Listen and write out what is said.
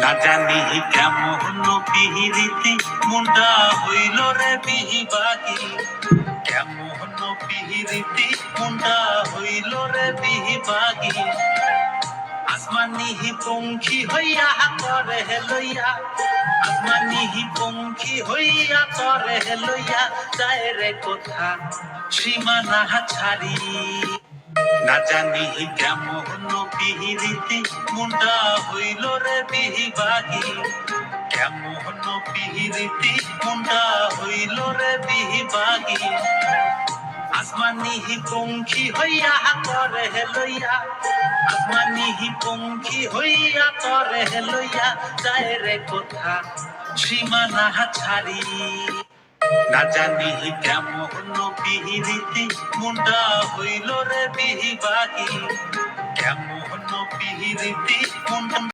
না জানি কেমন পিহিরিতি মুন্ডা হইল রে বিহিবাগি, কেমন পিহিরিতি মুন্ডা হইল রে বিহিবাগি। আসমানি পঙ্খী হইয়া করে লইয়া, আসমানি পঙ্খী হইয়া করে লইয়া যায় রে কোথা সীমানা ছাড়ি। না জানি কেমন পিহিরিতি মুন্ডা হইল রে বিহিবাগি, কেমন পিহিরিতি মুন্ডা হইল রে বিহিবাগি। আসমানি পঙ্খী হইয়া করে লইয়া, আসমানি পঙ্খী হইয়া করে লইয়া যায় রে কোথা সীমানা ছাড়ি। না জানি কেমন পিহিরিতি মুন্ডা হইল রে বিহিবাগি, কেমন পিহিরিতি মুন্ডা